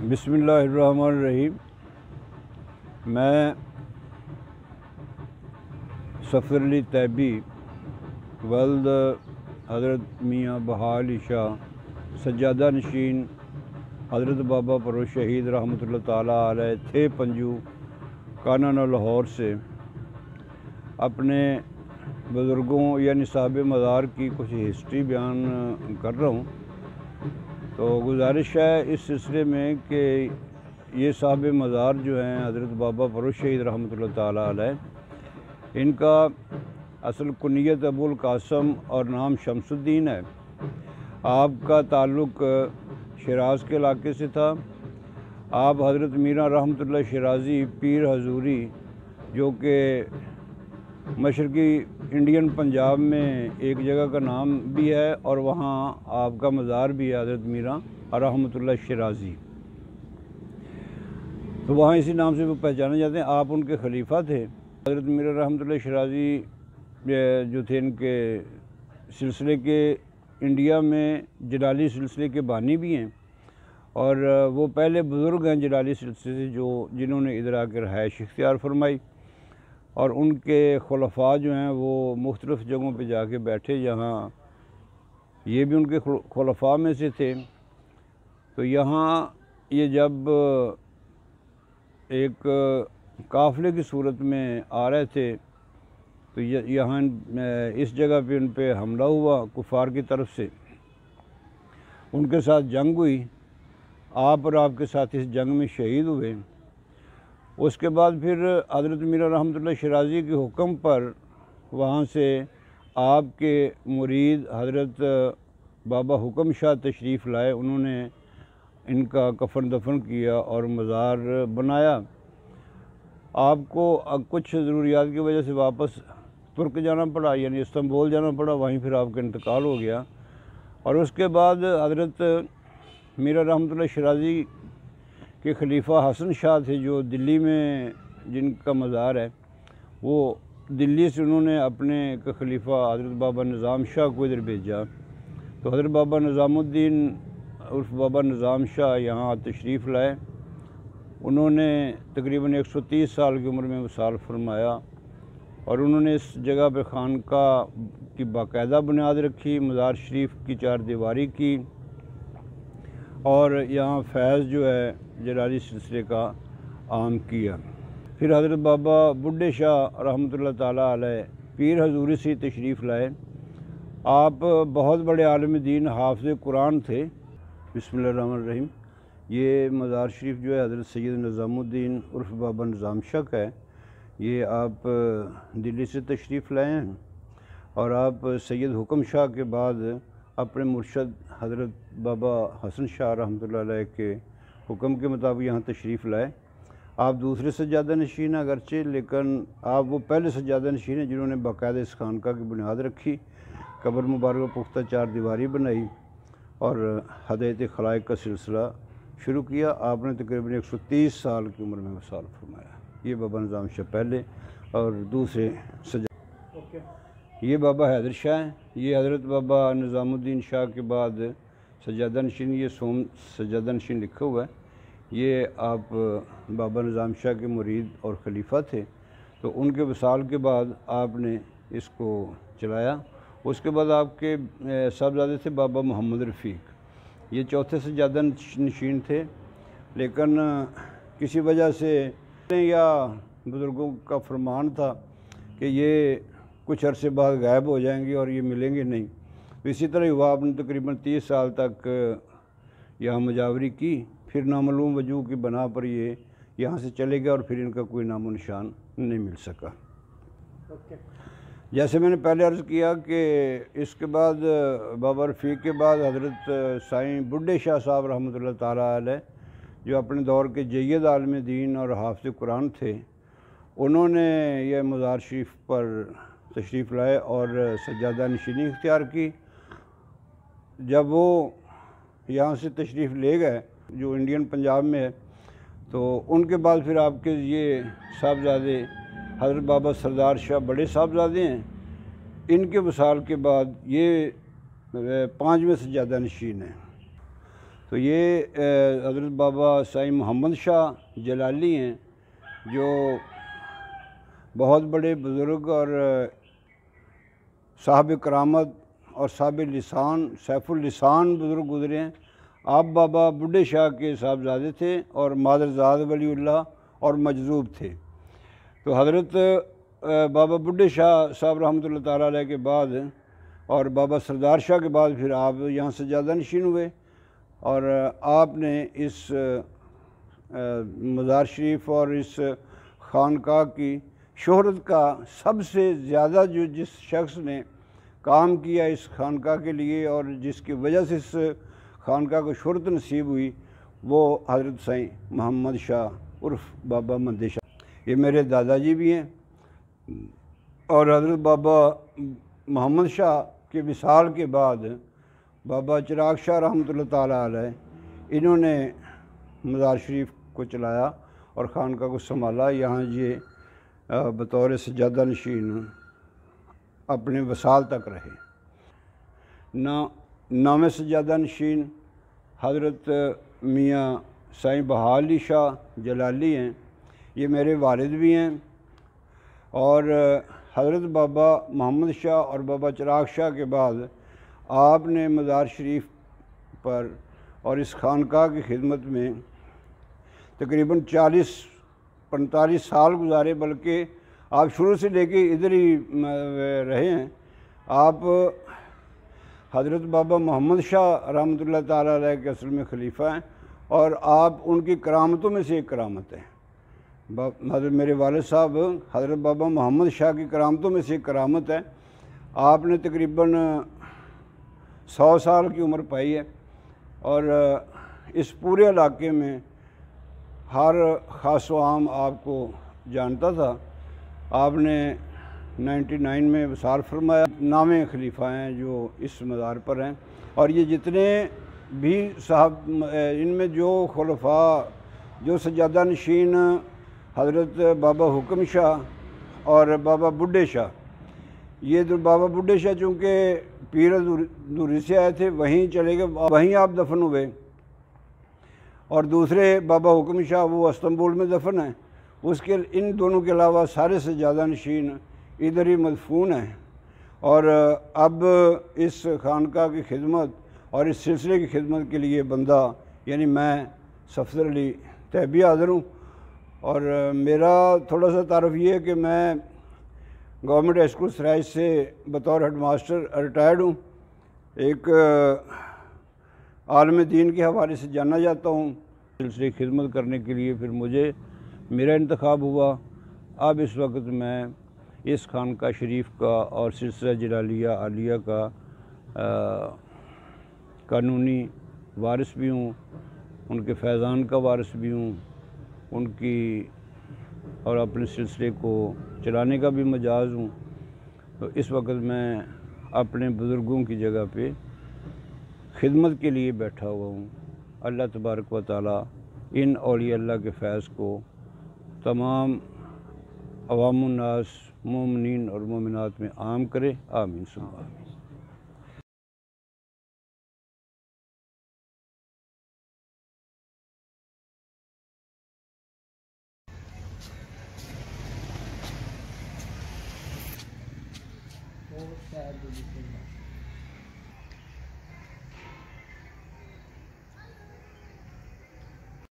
بسم اللہ الرحمن الرحیم۔ میں سفر علی طیبی ولد حضرت میاں بہال شاہ سجادہ نشین حضرت بابا پروش شہید رحمۃ اللہ تعالیٰ علیہ تھے پنجو کانانہ لاہور سے اپنے بزرگوں یعنی صاحب مزار کی کچھ ہسٹری بیان کر رہا ہوں۔ تو گزارش ہے اس سلسلے میں کہ یہ صاحب مزار جو ہیں حضرت بابا پروش شہید رحمۃ اللہ تعالیٰ علیہ، ان کا اصل کنیت ابو القاسم اور نام شمس الدین ہے۔ آپ کا تعلق شیراز کے علاقے سے تھا۔ آپ حضرت میرا رحمۃ اللہ شیرازی پیر حضوری، جو کہ مشرقی انڈین پنجاب میں ایک جگہ کا نام بھی ہے اور وہاں آپ کا مزار بھی ہے، حضرت میرا رحمۃ اللہ شیرازی، تو وہاں اسی نام سے وہ پہچانے جاتے ہیں۔ آپ ان کے خلیفہ تھے۔ حضرت میرا رحمۃ اللہ شیرازی جو تھے ان کے سلسلے کے انڈیا میں جلالی سلسلے کے بانی بھی ہیں، اور وہ پہلے بزرگ ہیں جلالی سلسلے سے جنہوں نے ادھر آ کے رہائش اختیار فرمائی، اور ان کے خلفاء جو ہیں وہ مختلف جگہوں پہ جا کے بیٹھے، یہاں یہ بھی ان کے خلفاء میں سے تھے۔ تو یہاں یہ جب ایک قافلے کی صورت میں آ رہے تھے تو یہاں اس جگہ پہ ان پہ حملہ ہوا کفار کی طرف سے، ان کے ساتھ جنگ ہوئی، آپ اور آپ کے ساتھ اس جنگ میں شہید ہوئے۔ اس کے بعد پھر حضرت میرا رحمۃ اللہ شیرازی کے حکم پر وہاں سے آپ کے مرید حضرت بابا حکم شاہ تشریف لائے۔ انہوں نے ان کا کفن دفن کیا اور مزار بنایا۔ آپ کو کچھ ضروریات کی وجہ سے واپس ترک جانا پڑا، یعنی استنبول جانا پڑا، وہیں پھر آپ کا انتقال ہو گیا۔ اور اس کے بعد حضرت میرا رحمۃ اللہ شیرازی کے خلیفہ حسن شاہ تھے، جو دلی میں جن کا مزار ہے، وہ دلی سے انہوں نے اپنے خلیفہ حضرت بابا نظام شاہ کو ادھر بھیجا۔ تو حضرت بابا نظام الدین عرف بابا نظام شاہ یہاں تشریف لائے۔ انہوں نے تقریباً 130 سال کی عمر میں وصال فرمایا، اور انہوں نے اس جگہ پہ خانقاہ کی باقاعدہ بنیاد رکھی، مزار شریف کی 4 دیواری کی، اور یہاں فیض جو ہے جلالی سلسلے کا عام کیا۔ پھر حضرت بابا بڈھے شاہ رحمۃ اللہ تعالیٰ علیہ پیر حضوری سے تشریف لائے۔ آپ بہت بڑے عالم دین حافظ قرآن تھے۔ بسم اللہ الرحمن الرحیم۔ یہ مزار شریف جو ہے حضرت سید نظام الدین عرف بابا نظام شاہ کا ہے۔ یہ آپ دلی سے تشریف لائے ہیں، اور آپ سید حکم شاہ کے بعد اپنے مرشد حضرت بابا حسن شاہ رحمۃ اللہ علیہ کے حکم کے مطابق یہاں تشریف لائے۔ آپ دوسرے سجادہ نشین ہیں اگرچہ، لیکن آپ وہ پہلے سجادہ نشین ہیں جنہوں نے باقاعدہ اس خانقاہ کی بنیاد رکھی، قبر مبارک پختہ 4 دیواری بنائی، اور ہدایت خلائق کا سلسلہ شروع کیا۔ آپ نے تقریباً 130 سال کی عمر میں وصال فرمایا۔ یہ بابا نظام شاہ پہلے اور دوسرے سجادہ۔ یہ بابا حیدر شاہ ہیں۔ یہ حضرت بابا نظام الدین شاہ کے بعد سجادہ نشین، یہ سوم سجادہ نشین لکھا ہوا ہے۔ یہ آپ بابا نظام شاہ کے مرید اور خلیفہ تھے، تو ان کے وصال کے بعد آپ نے اس کو چلایا۔ اس کے بعد آپ کے صاحبزادے تھے بابا محمد رفیق، یہ چوتھے سجادہ نشین تھے، لیکن کسی وجہ سے یا بزرگوں کا فرمان تھا کہ یہ کچھ عرصے بعد غائب ہو جائیں گے اور یہ ملیں گے نہیں۔ اسی طرح ہوا، آپ نے تقریباً 30 سال تک یہاں مجاوری کی، پھر نامعلوم وجوہ کی بنا پر یہ یہاں سے چلے گئے، اور پھر ان کا کوئی نام و نشان نہیں مل سکا۔ جیسے میں نے پہلے عرض کیا کہ اس کے بعد بابا رفیق کے بعد حضرت سائیں بڈھے شاہ صاحب رحمۃ اللہ تعالیٰ علیہ، جو اپنے دور کے جید عالم دین اور حافظ قرآن تھے، انہوں نے یہ مزار شریف پر تشریف لائے اور سجادہ نشینی اختیار کی۔ جب وہ یہاں سے تشریف لے گئے جو انڈین پنجاب میں ہے، تو ان کے بعد پھر آپ کے یہ صاحبزادے حضرت بابا سردار شاہ بڑے صاحبزادے ہیں، ان کے وصال کے بعد یہ 5ویں سجادہ نشین ہیں۔ تو یہ حضرت بابا سائیں محمد شاہ جلالی ہیں، جو بہت بڑے بزرگ اور صاحب کرامت اور صاحب لسان، سیف اللسان بزرگ گزرے ہیں۔ آپ بابا بڈھے شاہ کے صاحبزادے تھے اور مادرزاد ولی اللہ اور مجذوب تھے۔ تو حضرت بابا بڈھے شاہ صاحب رحمۃ اللہ تعالیٰ علیہ کے بعد اور بابا سردار شاہ کے بعد پھر آپ یہاں سجادہ نشین ہوئے، اور آپ نے اس مزار شریف اور اس خانقاہ کی شہرت کا سب سے زیادہ جس شخص نے کام کیا اس خانقاہ کے لیے اور جس کی وجہ سے اس خانقاہ کو شہرت نصیب ہوئی، وہ حضرت سائیں محمد شاہ عرف بابا مندے شاہ۔ یہ میرے دادا جی بھی ہیں، اور حضرت بابا محمد شاہ کے وصال کے بعد بابا چراغ شاہ رحمۃ اللہ تعالیٰ علیہ انہوں نے مزار شریف کو چلایا اور خانقاہ کو سنبھالا۔ یہاں یہ بطور سجادہ نشین اپنے وصال تک رہے۔ نام سجادہ نشین حضرت میاں سائیں بہار علی شاہ جلالی ہیں، یہ میرے والد بھی ہیں، اور حضرت بابا محمد شاہ اور بابا چراغ شاہ کے بعد آپ نے مزار شریف پر اور اس خانقاہ کی خدمت میں تقریباً 40-45 سال گزارے، بلکہ آپ شروع سے لے کے ادھر ہی رہے ہیں۔ آپ حضرت بابا محمد شاہ رحمۃ اللہ تعالیٰ علیہ کے اصل میں خلیفہ ہیں، اور آپ ان کی کرامتوں میں سے ایک کرامت ہیں۔ حضرت میرے والد صاحب حضرت بابا محمد شاہ کی کرامتوں میں سے ایک کرامت ہے۔ آپ نے تقریباً 100 سال کی عمر پائی ہے، اور اس پورے علاقے میں ہر خاص و عام آپ کو جانتا تھا۔ آپ نے 99 میں وصال فرمایا۔ نامے خلیفہ ہیں جو اس مزار پر ہیں، اور یہ جتنے بھی صاحب ان میں جو خلفاء جو سجادہ نشین حضرت بابا حکم شاہ اور بابا بڈھے شاہ، یہ بابا بڈھے شاہ چونکہ پیر دوری سے آئے تھے، وہیں چلے گئے، وہیں آپ دفن ہوئے، اور دوسرے بابا حکم شاہ وہ استنبول میں دفن ہیں۔ اس کے ان دونوں کے علاوہ سارے سجادہ نشین ادھر ہی مدفون ہیں، اور اب اس خانقاہ کی خدمت اور اس سلسلے کی خدمت کے لیے بندہ یعنی میں سفدر علی طیبی حاضر ہوں۔ اور میرا تھوڑا سا تعارف یہ ہے کہ میں گورنمنٹ ہائی اسکول سرائج سے بطور ہیڈ ماسٹر ریٹائرڈ ہوں۔ ایک عالم دین کے حوالے سے جانا جاتا ہوں۔ سلسلے کی خدمت کرنے کے لیے پھر مجھے میرا انتخاب ہوا۔ اب اس وقت میں اس خانقاہ شریف کا اور سلسلہ جلالیہ عالیہ کا قانونی وارث بھی ہوں، ان کے فیضان کا وارث بھی ہوں، ان کی اور اپنے سلسلے کو چلانے کا بھی مجاز ہوں۔ تو اس وقت میں اپنے بزرگوں کی جگہ پہ خدمت کے لیے بیٹھا ہوا ہوں۔ اللہ تبارک و تعالیٰ ان اولیاء اللہ کے فیض کو تمام عوام الناس مومنین اور مومنات میں عام کرے، آمین ثم آمین۔ وہ شاید